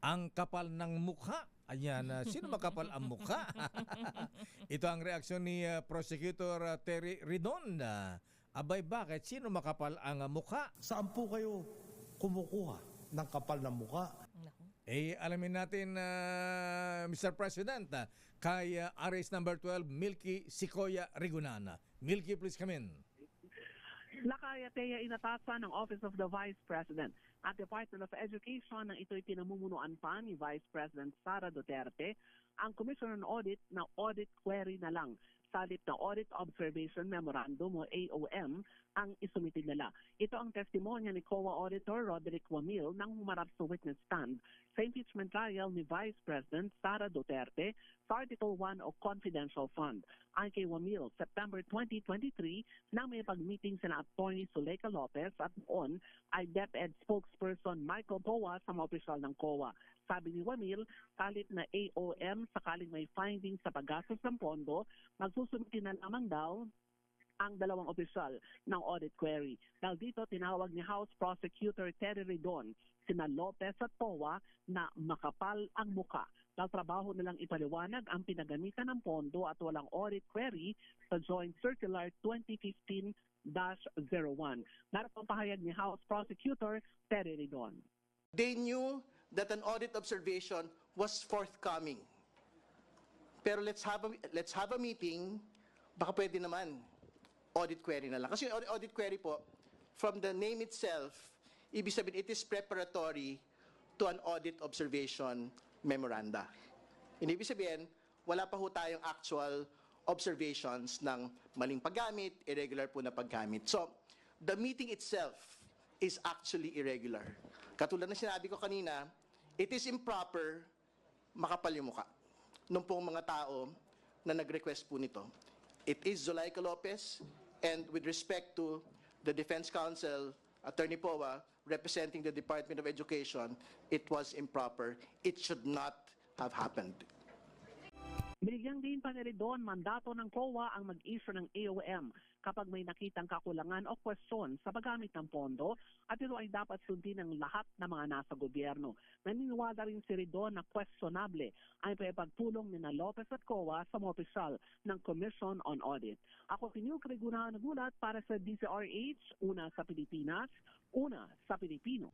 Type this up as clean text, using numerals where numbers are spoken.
Ang kapal ng mukha. Ayan, sino makapal ang mukha? Ito ang reaksyon ni Prosecutor Terry Redonda. Abay, bakit? Sino makapal ang mukha? Saan po kayo kumukuha ng kapal ng mukha? Alamin natin, Mr. President, kay RS number 12, Milky Sikoya Rigunana. Milky, please come in. Lakayateya inatasan ng Office of the Vice President at Department of Education na ito'y pinamumunuan pa ni Vice President Sara Duterte ang Commission on Audit na audit query na lang sa halip na Audit Observation Memorandum o AOM ang isumitid nila. Ito ang testimonya ni COA Auditor Roderick Wamil nang humarap sa witness stand sa impeachment trial ni Vice President Sara Duterte sa Article 1 o Confidential Fund. Ayon kay Wamil, September 2023 nang may pag-meeting sina Atty. Zuleika Lopez at noon ay DepEd spokesperson Michael Poa sa mga opisyal ng COA. Sabi ni Wamil, kalit na AOM sakaling may findings sa paggastos ng pondo, magsusumitin na lamang daw ang dalawang opisyal ng audit query. Dahil dito, tinawag ni House Prosecutor Terry Redon sina Lopez at Poa na makapal ang muka. Dahil trabaho nilang ipaliwanag ang pinagamitan ng pondo at walang audit query sa Joint Circular 2015-01. Narito ang pahayag ni House Prosecutor Terry Redon. They knew that an audit observation was forthcoming. Pero let's have a meeting, baka pwede naman audit query na lang. Kasi audit query po, from the name itself, ibig sabihin it is preparatory to an audit observation memoranda. Ibig sabihin, wala pa ho tayong actual observations ng maling paggamit, irregular po na paggamit. So, the meeting itself is actually irregular. Katulad na sinabi ko kanina, it is improper makapal yung mukha nung pong mga tao na nag-request po nito. It is Zuleika Lopez, and with respect to the Defense Counsel, Attorney Poa, representing the Department of Education, it was improper. It should not have happened. Binigyang din pa ni Redon mandato ng COA ang mag-issue ng AOM kapag may nakitang kakulangan o kwestiyon sa paggamit ng pondo at ito ay dapat sundin ng lahat ng mga nasa gobyerno. Naniniwala rin si Redon na questionable ay pagpulong ni na Lopez at COA sa mga opisyal ng Commission on Audit. Ako si Nilk Regunahan nagulat para sa DZRH, una sa Pilipinas, una sa Pilipino.